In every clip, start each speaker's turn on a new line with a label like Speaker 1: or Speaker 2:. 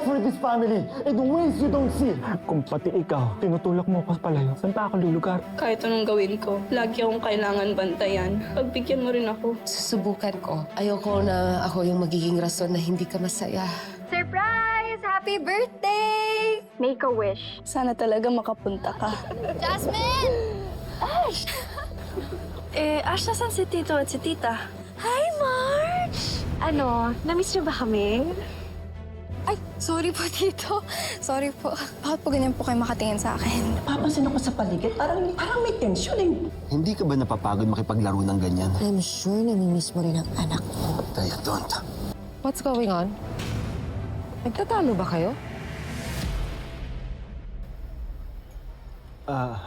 Speaker 1: fight for this family in ways you don't see.
Speaker 2: Kung pati ikaw, tinutulak mo ako palayo, saan pa ako lulugar?
Speaker 3: Kahit anong gawin ko, lagi akong kailangan bantayan. Pagbigyan mo rin ako.
Speaker 4: Susubukan ko. Ayoko na ako yung magiging rason na hindi ka masaya.
Speaker 5: Surprise! Happy birthday! Make a wish.
Speaker 3: Sana talaga makapunta ka.
Speaker 5: Jasmine!
Speaker 3: Ash, nasan si Tito at si Tita?
Speaker 5: Hi, March! Ano, na-miss niyo ba kami?
Speaker 6: Ay, sorry po, Tito. Sorry po. Bakit po ganyan po kayo makatingin sa akin?
Speaker 7: Papansin ako sa paligid, parang may tensyon eh.
Speaker 8: Hindi ka ba napapagod makipaglaro ng ganyan?
Speaker 4: I'm sure namimiss mo rin ang anak mo.
Speaker 8: Kaya don't.
Speaker 4: What's going on? Nagtatalo ba kayo?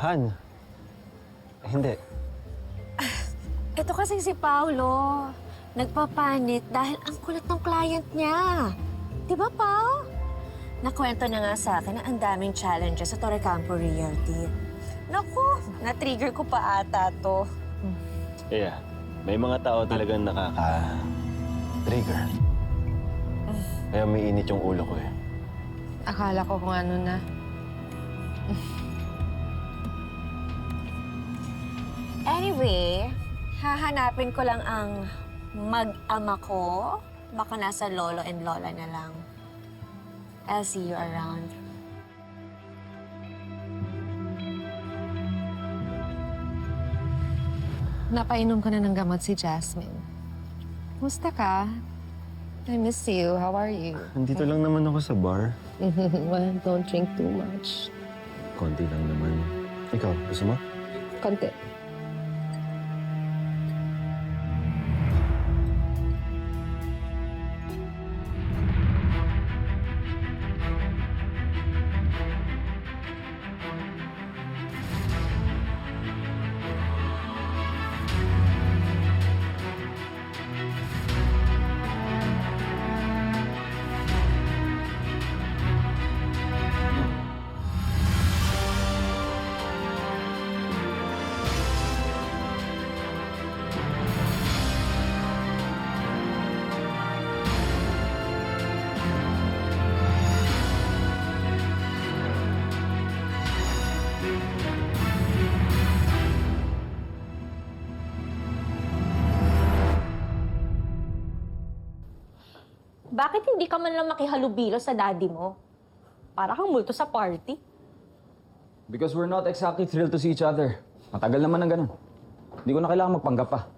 Speaker 2: Han. Hindi.
Speaker 5: Ito kasi si Paolo. Nagpapanit dahil ang kulit ng client niya. Di ba, Pao? Nakwento na nga sa akin na ang daming challenges sa Torre Campo Realty. Naku, na-trigger ko pa ata to.
Speaker 2: Yeah, may mga tao talagang nakaka-trigger. Kaya may init yung ulo ko eh.
Speaker 4: Akala ko kung ano na.
Speaker 5: Anyway, hahanapin ko lang ang mag-ama ko. Baka nasa lolo and lola na lang. I'll see you around.
Speaker 4: Napainom ko na ng gamot si Jasmine. Kumusta ka? I miss you. How are you?
Speaker 2: Nandito lang naman ako sa bar.
Speaker 4: Well, don't drink too much.
Speaker 2: Konti lang naman. Ikaw, gusto mo?
Speaker 4: Konti.
Speaker 9: Bakit hindi ka man lang makihalubilo sa daddy mo? Para kang multo sa party.
Speaker 10: Because we're not exactly thrilled to see each other. Matagal naman ng ganun. Hindi ko na kailangan magpanggap pa.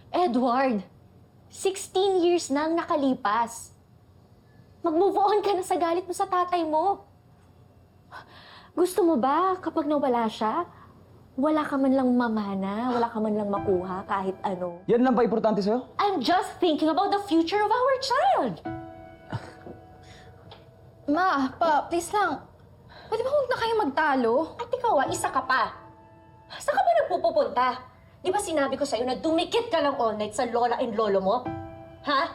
Speaker 9: Edward, 16 years na ang nakalipas. Mag-move on ka na sa galit mo sa tatay mo. Gusto mo ba kapag nawala siya, wala ka man lang mamana, wala ka man lang makuha kahit ano?
Speaker 10: Yan lang ba importante sa'yo?
Speaker 9: I'm just thinking about the future of our child.
Speaker 6: Ma, Pa, please lang. Pwede ba huwag na kayo magtalo?
Speaker 9: At ikaw, isa ka pa. Saan ka ba nagpupunta? Di ba sinabi ko sa'yo na dumikit ka lang all night sa lola and lolo mo? Ha?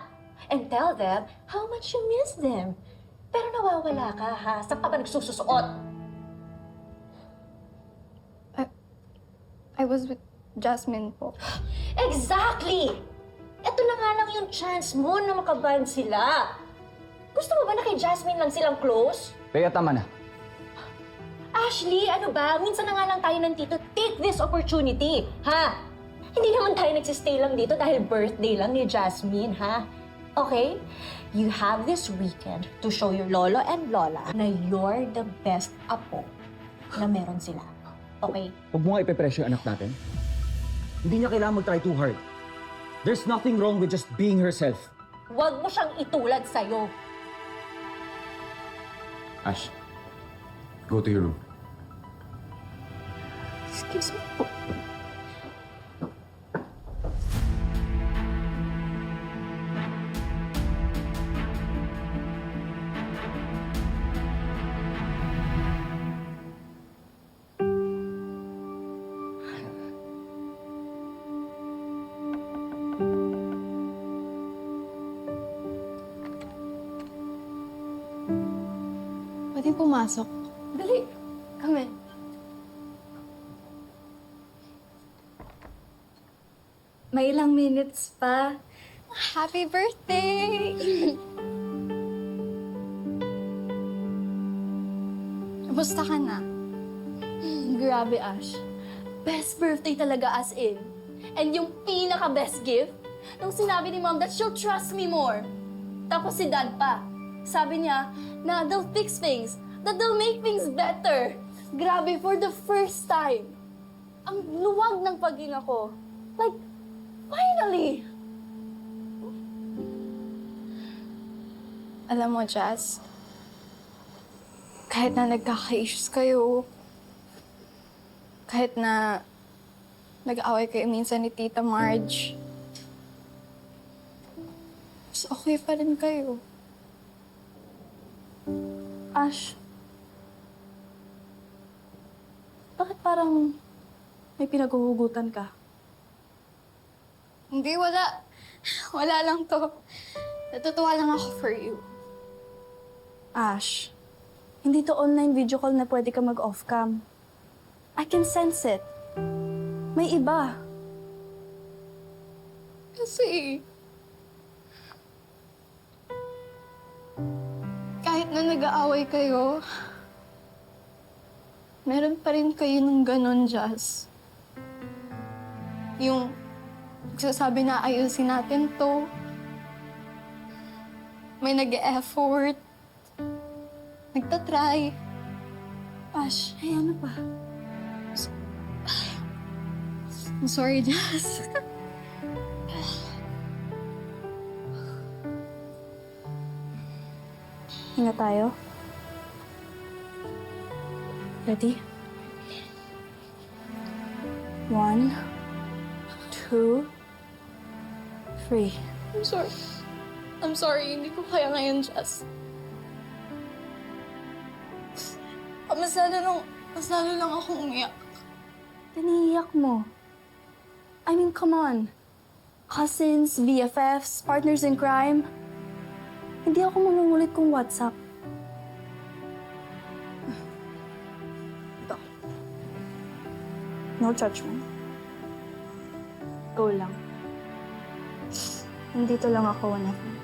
Speaker 9: And tell them how much you miss them. Pero nawawala ka, ha? Saan ka ba nagsususuot?
Speaker 6: I was with Jasmine po.
Speaker 9: Exactly! Ito na nga lang yung chance mo na makaband sila. Gusto mo ba na kay Jasmine lang silang close?
Speaker 10: Kaya tama na.
Speaker 9: Ashley, ano ba? Minsan na nga lang tayo nandito. Take this opportunity, ha? Hindi naman tayo nagsistay lang dito dahil birthday lang ni Jasmine, ha? Okay? You have this weekend to show your lolo and lola na you're the best apo na meron sila. Okay?
Speaker 10: Huwag mo nga ipepresyo yung anak natin. Hindi niya kailangan mag-try too hard. There's nothing wrong with just being herself.
Speaker 9: Huwag mo siyang itulad sa'yo.
Speaker 10: Ash, go to your room.
Speaker 9: Excuse me.
Speaker 6: Pwede pumasok. Dali. Come in.
Speaker 5: May ilang minutes pa.
Speaker 6: Happy birthday! Kumusta ka na?
Speaker 3: Grabe, Ash. Best birthday talaga as in. And yung pinaka-best gift, nung sinabi ni Mom that she'll trust me more. Tapos si Dad pa. Sabi niya na they'll fix things, that they'll make things better. Grabe, for the first time. Ang luwag ng paghinga ko. Like, finally!
Speaker 6: Alam mo, Jazz, kahit na nagkaka-issues kayo, kahit na nag-away kayo minsan ni Tita Marge, mas okay pa rin kayo.
Speaker 3: Ash, bakit parang may pinaghuhugutan ka?
Speaker 6: Hindi, wala. Wala lang to. Natutuwa lang ako for you.
Speaker 3: Ash, hindi to online video call na pwede ka mag-off cam. I can sense it. May iba.
Speaker 6: Kasi, kahit na nag-aaway kayo, meron pa rin kayo ng ganon, Jazz. Yung nagsasabi na ayusin natin to, may nag-e-effort, nagtatry.
Speaker 3: Ash, ay ano pa?
Speaker 6: I'm sorry, Jazz.
Speaker 3: Hinga tayo. Ready? 1, 2, 3.
Speaker 6: I'm sorry. I'm sorry, hindi ko kaya ngayon, Jazz. Mas lalo lang akong umiyak.
Speaker 3: Tiniyak mo. I mean, come on. Cousins, BFFs, partners in crime. Hindi ako manungulit kung WhatsApp. Ito. No judgment. Go lang. Nandito lang ako, Nathan.